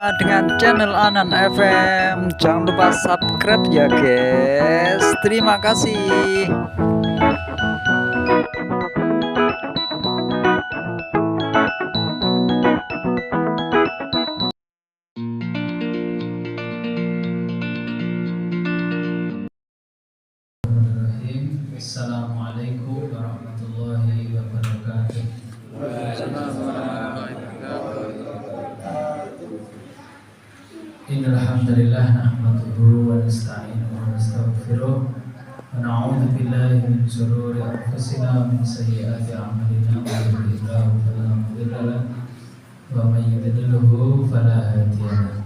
Dengan channel Anan FM. Jangan lupa subscribe ya guys. Terima kasih. Assalamualaikum warahmatullahi wabarakatuh. Innal hamdalillah nahmaduhu wa nasta'inuhu wa nastaghfiruh wa na'udzu billahi min shururi anfusina wa min sayyiati a'malina may yahdihillahu fala mudilla lahu wa may yudlilhu fala hadiya lahu.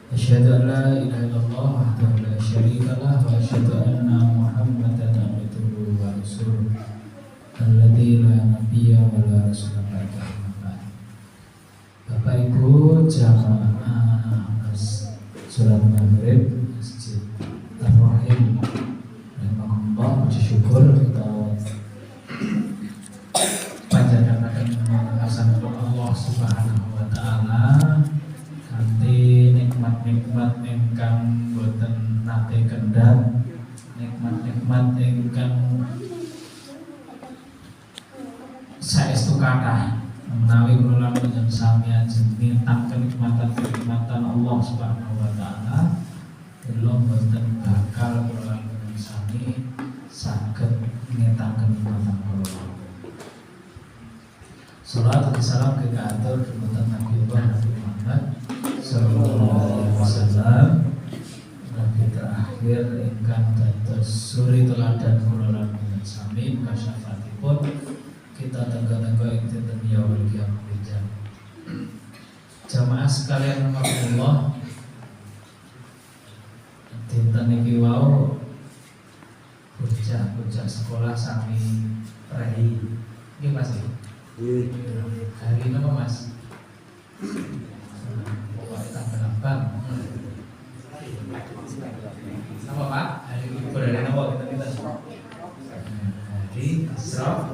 Asyhadu an la ilaha illallah wahdahu la syarika lahu wa asyhadu anna Muhammadan abduhu wa rasuluh alladzi la nabiyya wa la rasula ba'dahu. Bapak Ibu jamaah Surat Maghrib Masjid Ar-Rahim rahimahullah, puji syukur atau panjenengan mengasankan Allah Subhanahu wa taala kanthi nikmat-nikmat ingkang boten nate kendhat, nikmat-nikmat ingkang saestu kathah menawi kula lan sami ajeng nintang kenikmatan Allah Subhanahu wa taala, kula boten bakal kula lan sami saged nintang kenikmatan kula. Salawat dan salam kekatur dumateng Nabi Muhammad sallallahu alaihi wasallam, nabi terakhir ingkang dados suri teladan kula lan sami kasyafatipun kita tengah-tengah ing dinten yaumul qiyamah. Jamaah sekalian rahimakumullah, dinten niki wau bocah sekolah sami prei. Nggih Mas. Hari napa Mas? Pokoke tanggal 8. Apa Pak? Hari libur hari napa kita? Hari Isra.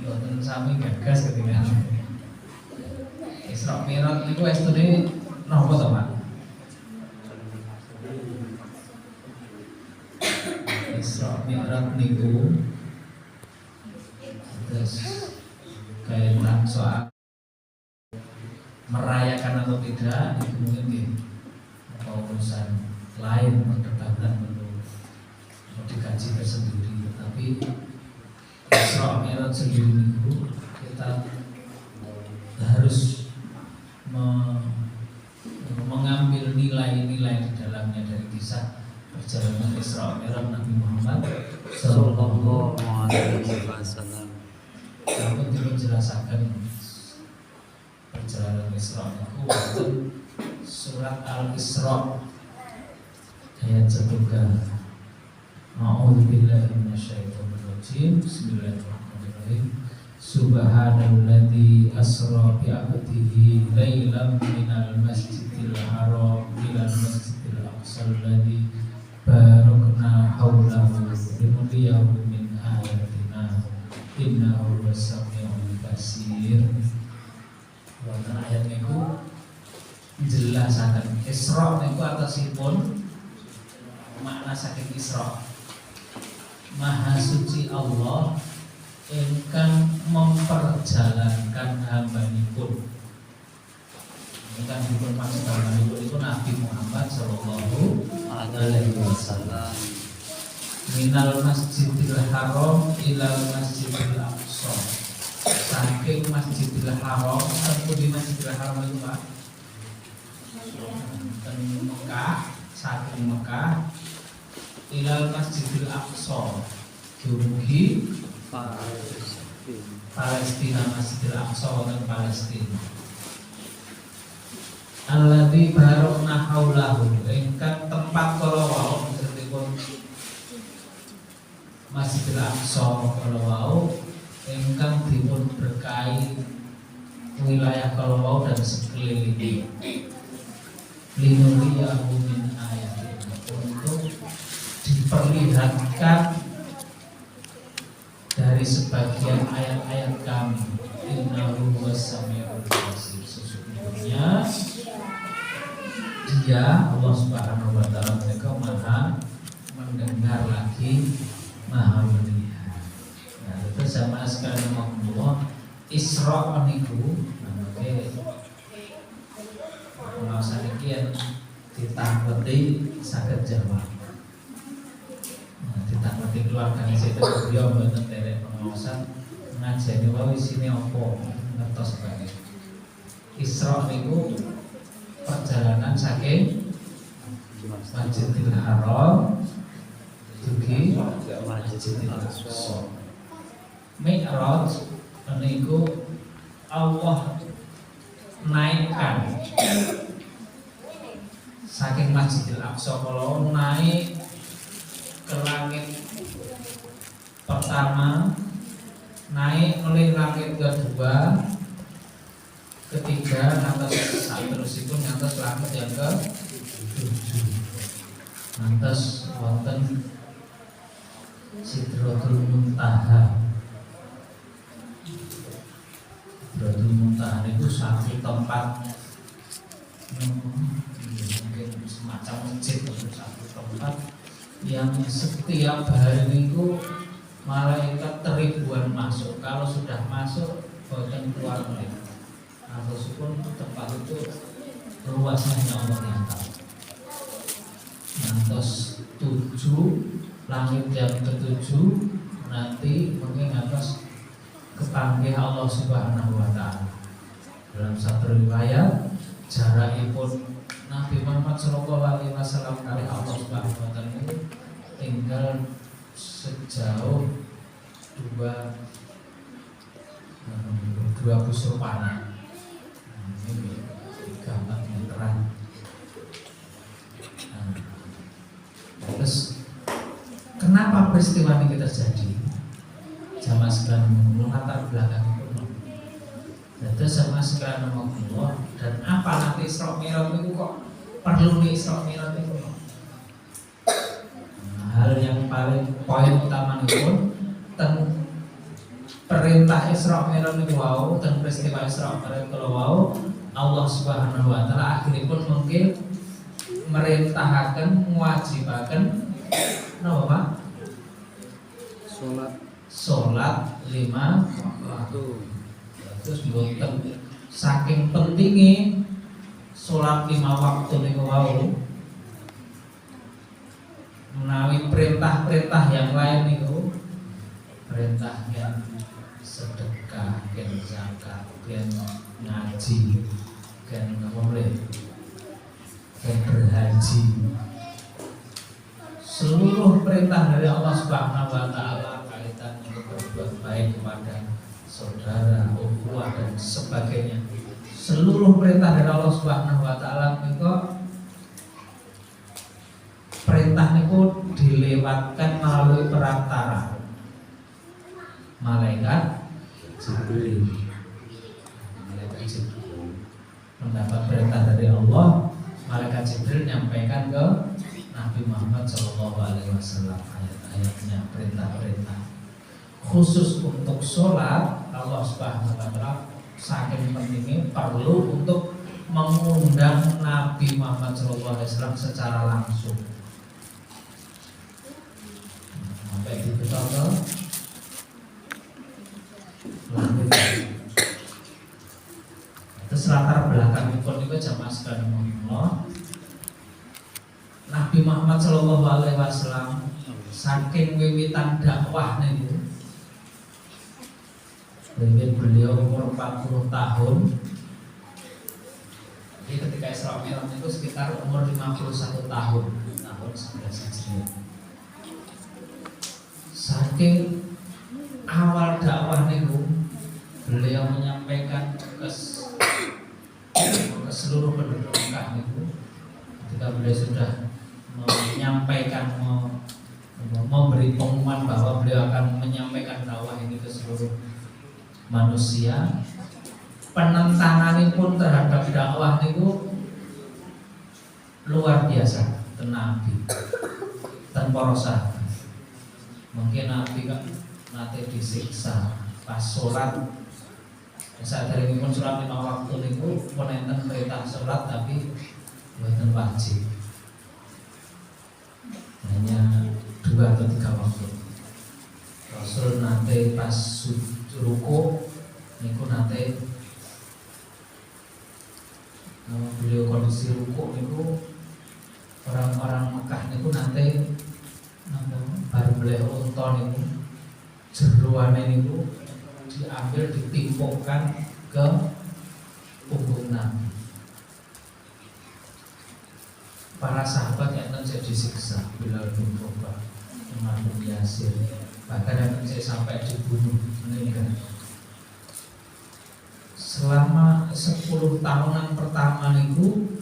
Boten sami gagas ketingal. Isra Mi'raj niku estune napa to, Pak? Isra Mi'raj niku terus kaitan soal merayakan atau tidak itu mungkin urusan lain, perdebatan perlu dikaji tersendiri. Tapi Isra Mi'raj sendiri itu kita harus mengambil nilai-nilai di dalamnya dari kisah perjalanan Isra Mi'raj Nabi Muhammad sallallahu alaihi wasallam. Kalau dijelaskan perjalanan Isra itu surat Al-Isra ayat 1. A'udzubillahi minasyaitonir rajim. Bismillahirrahmanirrahim. Subhanalladzi asra bi 'abdihi lailan minal masjidil haram ilal masjidil aqsal ladzi barakna haulahu linuriyahu min ayatina innahu was-sami'ul basir. Wonten ayat niku jelasaken Isra niku atasipun makna saking Isra, Maha suci Allah ingkang memperjalankan hamba-Nipun. Ingkang dipun maksud hamba-Nipun itu Nabi Muhammad sallallahu alaihi wasallam. Minal Masjidil Haram ilal Masjidil Aqsa. Saking Masjidil Haram, di Masjidil Haram itu Pak, Mekah, saking Mekah ilal Masjidil Aqsa, dumugi Palestina, Masjidil Aqsa dan Palestina. Alladzi barakna haulahu, ingkang tempat kala wau maksudipun Masjidil Aqsa kala wau ingkang dipun berkahi wilayah kala wau dan sekeliling. Linuriyahu min ayatina, untuk diperlihatkan dari sebagian ayat-ayat kami. Innahu was-sami'ul Dia Allah Subhanahu wa taala mereka maha mendengar lagi maha melihat. Nah, itu sama sekali Allah Isra niku nggih pengawasan iki yang ditangketi saged jawab. Nah, ditangketi keluargane Siti Beliau mboten derek pengawasan ngajeni wae isine apa ngertos bae. Isra niku perjalanan saking Masjidil Haram dugi Masjidil Aqsa. Mi'raj niku Allah naikkan saking Masjidil Aqsa kalau naik ke langit pertama, naik oleh langit kedua, ketiga, nanti saat terus itu ngantos langit yang ke 7. Nanti wonten Sidratul Muntaha. Sidratul Muntaha itu satu tempat mungkin semacam masjid atau satu tempat yang setiap hari itu malaikat ribuan masuk. Kalau sudah masuk, boten keluar lagi. Ataupun tempat itu luasnya hanya Allah yang tahu. Nantos 7 langit yang ke-7 nanti mungkin atas kepanggih Allah Subhanahu wa taala. Dalam satu riwayat jarakipun Nabi Muhammad sallallahu alaihi wasallam kali Allah Subhanahu wa taala itu tinggal sejauh dua busur panah. Ini 3-4 meteran. Terus kenapa peristiwa ini terjadi? Zaman sekarang latar belakang itu. Jadi sama sekarang Allah dan apa nanti Isra Mi'raj itu kok perlu nih Isra Mi'raj itu? Hal yang paling poin utama itu perintah Isra Mi'raj itu wau dan peristiwa Isra Mi'raj itu wau Allah Subhanahu wa taala akhiripun mungkin merintahkan mewajibakan napa Pak? Salat 5 waktu. Terus boten saking pentingnya salat 5 waktu niku wau menawi perintah-perintah yang lain niku perintah yang sedekah, yang zakat, yang ngaji, yang boleh, yang berhaji. Seluruh perintah dari Allah Subhanahu wa taala kaitan untuk berbuat baik kepada saudara, ukhuwah dan sebagainya. Seluruh perintah dari Allah Subhanahu wa taala niku perintah niku dilewatkan melalui perantara malaikat Jibril. Malaikat Jibril mendapat perintah dari Allah, malaikat Jibril nyampaikan ke Nabi Muhammad SAW ayat-ayatnya, perintah-perintah. Khusus untuk sholat, Allah Subhanahu wa taala saking pentingnya perlu untuk mengundang Nabi Muhammad SAW secara langsung. Sampai dibetul langit. Terus latar belakang itu jamaah sekalian Allah. Nabi Muhammad Shallallahu Alaihi Wasallam saking wiwitan dakwah niku, beliau umur 40 tahun. Jadi ketika Isra Mi'raj itu sekitar umur 51 tahun 11 Hijriah. Saking awal dakwah niku, beliau menyampaikan ke seluruh penduduk Mekah niku, ketika beliau sudah menyampaikan memberi pengumuman bahwa beliau akan menyampaikan dakwah ini ke seluruh manusia. Penentangan pun terhadap dakwah itu luar biasa. Nabi dan para sahabat, mungkin Nabi kan nanti disiksa pas sholat. Saat dari pun sholat 5 waktu itu pun enten perintah sholat, tapi buatan wajib, hanya 2 atau 3 waktu. Rasul nate pas ruku niku nate beliau kondisi ruku niku orang-orang Mekah niku nate baru beliau unta niku jeruane niku diambil ditimpukkan ke punggung Nabi. Para sahabat yang terjadi disiksa Bilal bin Rabah, Ammar bin Yasir, bahkan yang sampai dibunuh meninggal. Selama 10 tahunan pertama niku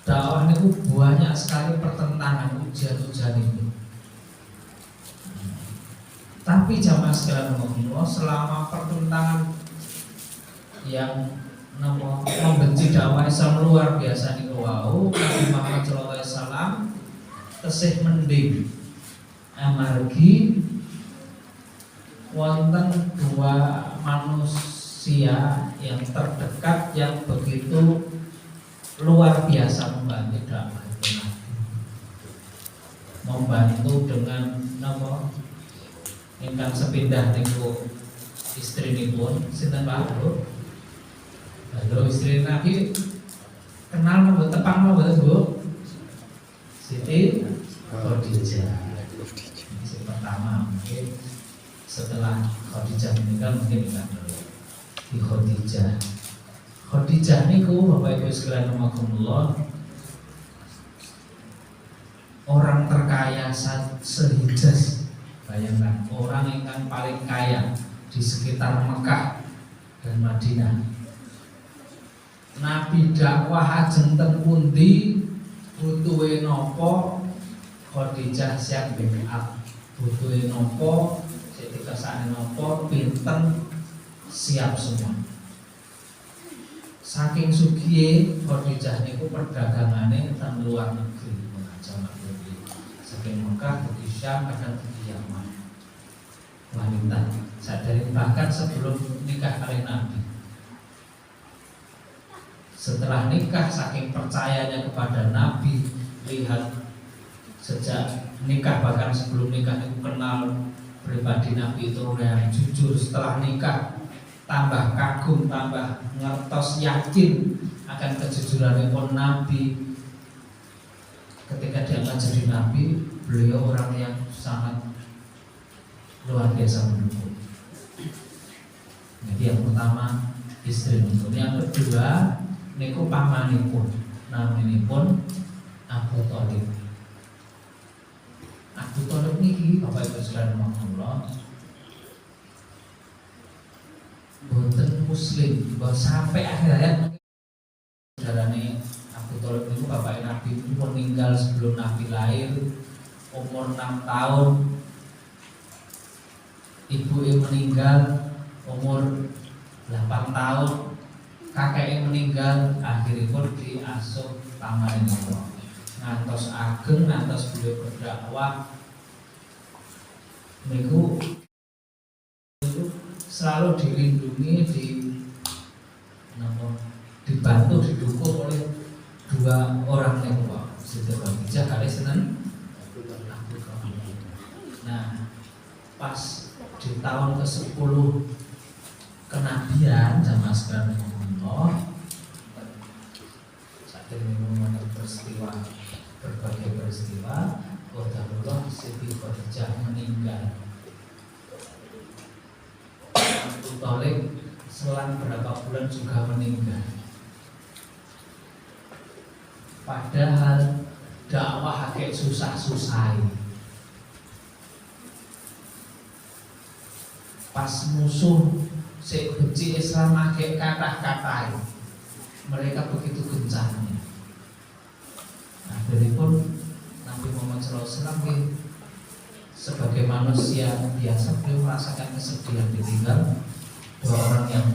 dakwah niku banyak sekali pertentangan, ujian-ujian itu. Tapi jamaah sekalian Allah, selama pertentangan yang membenci dakwah Islam luar biasa niku wau, Nabi Muhammad SAW tesih mending amargi wonten 2 manusia yang terdekat yang begitu luar biasa membantu dakwah itu, membantu dengan ingkang sepindah niku istrinipun sinten Pak Bu? Halo istri Nabi kenal mboten tepang mboten Bu? Siti Khadijah. Yang pertama mungkin setelah Khadijah meninggal mungkin kita dulu di Khadijah. Khadijah niku Bapak Ibu sekalian rahimakumullah, orang terkaya se-Hijaz. Bayangkan, orang yang paling kaya di sekitar Mekah dan Madinah. Nabi dakwah ajeng ten pundi, butuhe napa Khadijah siap backup. Butuhe napa, sing dikesane napa, pinten siap semua. Saking sugihe Khadijah niku perdagangane teng luar negeri, mengajar saking Mekah ke Syam kadang ke Yaman. Wanita sadari bahkan sebelum nikah kali Nabi. Setelah nikah saking percayanya kepada Nabi, lihat sejak nikah bahkan sebelum nikah itu kenal pribadi Nabi itu yang jujur. Setelah nikah tambah kagum, tambah ngertos yakin akan kejujuran Nabi. Ketika dia jadi Nabi, beliau orang yang sangat luar biasa mendukung. Jadi yang pertama istri itu, yang kedua niku pamanipun, naminipun Abu Thalib. Abu Thalib niki Bapak Ibu sekalian rahimakumullah, boten muslim, bahwa sampai akhir hayat saudarane Abu Thalib niku bapak Nabi pun meninggal sebelum Nabi lahir, umur 6 tahun. Ibu meninggal umur 8 tahun. Kakek meninggal, akhirnya pun diasuh paman itu. Ngantos ageng, ngantos beliau berdakwah. Niku selalu dilindungi, dibantu, didukung oleh 2 orang yang Siti Khadijah kali Senen. Nah, pas di tahun ke-10 kenabian jamaah sekalian Allah, saat ini mengenai peristiwa, berbagai peristiwa, qadarullah Siti Khadijah meninggal. Abu Thalib selang berapa bulan juga meninggal. Padahal dakwah kayak susah-susah. Pas musuh sik benci Islam agek kathah-kathah, mereka begitu gencarnya. Akhirnya pun Nabi Muhammad SAW sebagai manusia biasa, beliau merasakan kesedihan ditinggal 2 orang yang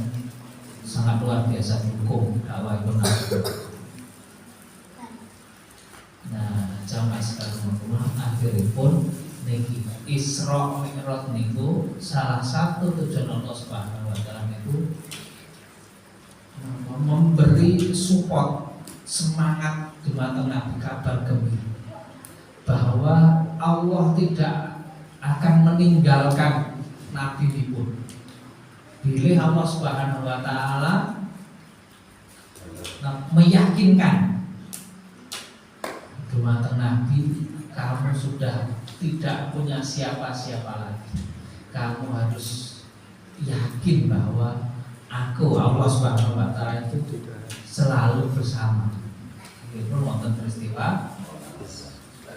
sangat luar biasa dukung dakwah itu Nabi. Nah, jamaah sekalian akhirnya pun niki Isra Mi'raj niku salah satu tujuan Allah Subhanahu wa taala niku memberi support semangat dumateng Nabi, kabar gembira bahwa Allah tidak akan meninggalkan Nabi pun. Bila Allah Subhanahu wa taala meyakinkan dumateng Nabi, kamu sudah tidak punya siapa-siapa lagi. Kamu harus yakin bahwa aku, Allah Subhanahu wa taala itu selalu bersama. Itu wonten peristiwa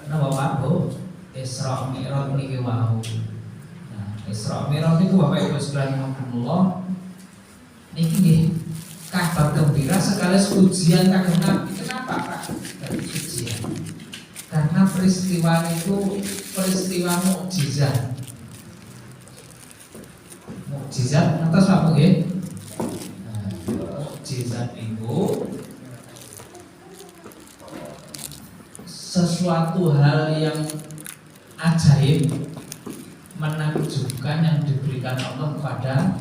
napa Pak Bu? Isra Mi'raj niki wau. Nah, Isra Mi'raj niku Bapak Ibu sekalian rahimakumullah. Niki nggih kabar gembira sekaligus ujian kagem Nabi. Kenapa Pak? Ujian. Karena peristiwa itu peristiwa mukjizat. Mukjizat atas Pak Bu nggih. Nah, mukjizat itu sesuatu hal yang ajaib, menakjubkan yang diberikan Allah kepada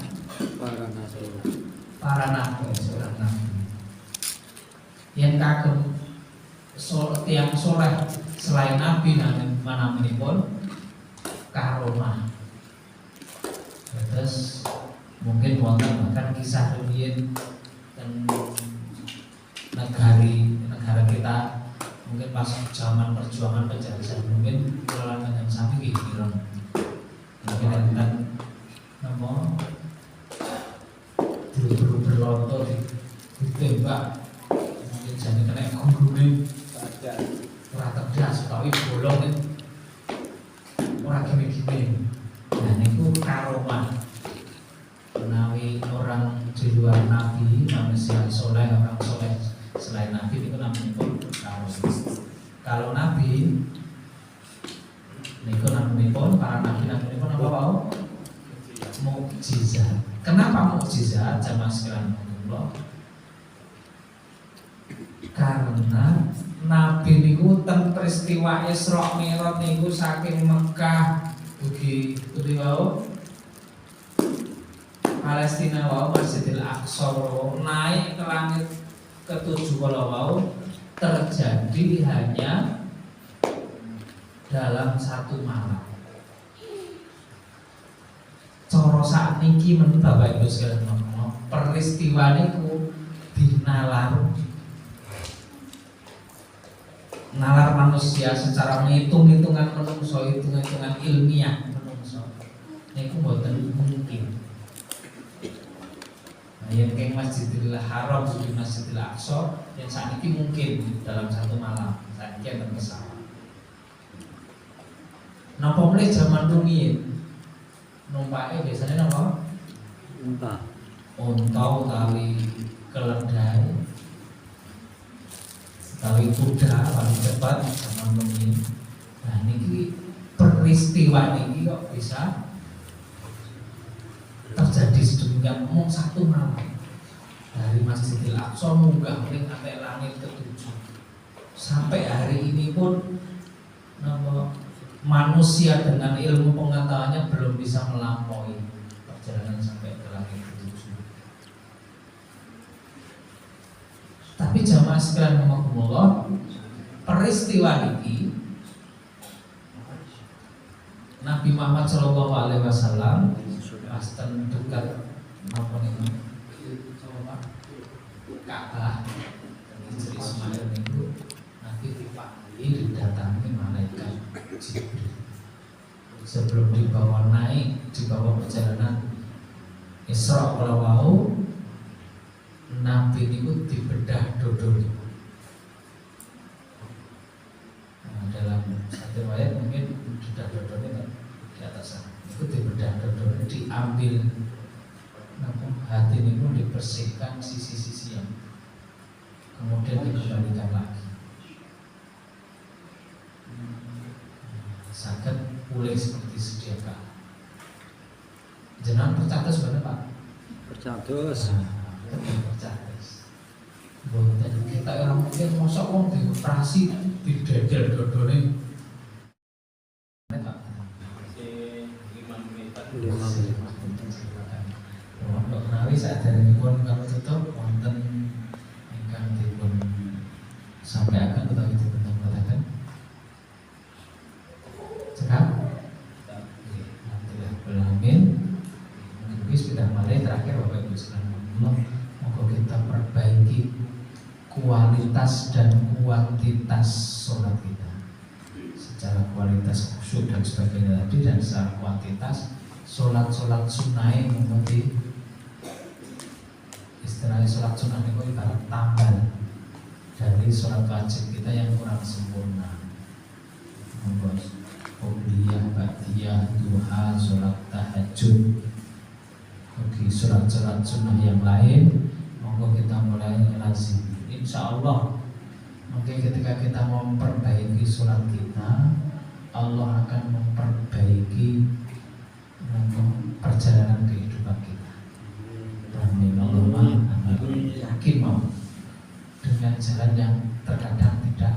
para nabi, seorang nabi yang kagem tiang soleh selain nabi naminipun karomah. Terus mungkin wonten bahkan kisah rumiyin dan negara kita mungkin pas zaman perjuangan penjajahan mungkin kelolaan yang sami kira mungkin kan nama buru-buru berlonto ditembak mungkin jadi kena gurune ora tegas tapi bolong ora gini-gini. Nah niku karomah menawi orang di luar nabi, manusia soleh, orang soleh selain nabi itu namanya pun karomah. Kalau nabi niku namanya para nabi pun apa mau? Mukjizat. Kenapa mukjizat? Jamaah sekalian Allah. Karena nabi niku ten peristiwa Isra Mi'raj niku saking Mekah ugi wau Palestina wau Masjidil Aqsa wau naik ke langit ke-7 wau terjadi hanya dalam satu malam. Coro saat niki men Bapak Ibu sekalian ngomong peristiwa niku dinalar manusia secara menghitung-hitungan menungso, hitung-hitungan ilmiah menungso niku mboten mungkin. Nah, yang keng Masjidil Haram di Masjidil Aqsa yang saat ini mungkin dalam satu malam saat ini akan pesawat. Napa mulai zaman rumiyin numpake biasanya napa? Unta utawi keledai utawi kuda paling cepat zaman rumiyin. Nah niki peristiwa niki kok bisa terjadi sedemikian mung satu malam dari Masjidil Aqsa munggah ning sampai langit ke-7 sampai hari ini pun manusia dengan ilmu pengetahuannya belum bisa melampaui perjalanan sampai ke langit ke-7. Tapi jamaah sekalian rahimakumullah, peristiwa ini Nabi Muhammad SAW pas dekat apa nih Ka'bah Hijri Ismail itu Nabi dipanggil didatangi malaikat Jibril sebelum dibawa naik, dibawa perjalanan Isra wau Nabi itu dibedah dodol. Nah, dalam satu ayat mungkin bedah dodolnya di atas sana itu dibedah dodol, diambil hati ini pun dibersihkan sisi-sisi yang kemudian dikembalikan lagi saged pulih seperti sedia kala. Jenengan percados bener Pak? Percados. Percados. Boten kita orang mungkin mosok wong dioperasi didedel dodone. Pak. 5 menit. Untuk menawi saderengipun kami tutup wonten ingkang dipun kualitas dan kuantitas sholat kita. Secara kualitas khusyuk dan sebagainya tadi, dan secara kuantitas sholat sunnah mengerti istilahnya sholat sunnah itu ibarat tambal dari sholat wajib kita yang kurang sempurna. Qobliyah, ba'diyah, duha, sholat tahajud, bagi sholat-sholat sunnah yang lain, monggo kita mulai lazim. Insya Allah, mungkin ketika kita mau memperbaiki sholat kita, Allah akan memperbaiki perjalanan kehidupan kita. Amin Allahumma amin. Yakin mau dengan jalan yang terkadang tidak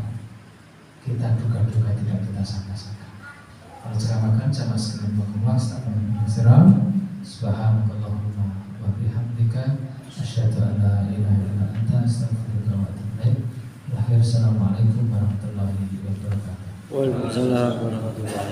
kita duga-duga, tidak kita sangka-sangka. Kalau ceramakan sama sekalian Allah, astagfirullah, subhanakallahumma wa bihamdika, asyhadu an la ilaha illa anta, astaghfiruka wa atubu ilaik. Assalamualaikum warahmatullahi wabarakatuh. Waalaikumsalam warahmatullahi wabarakatuh.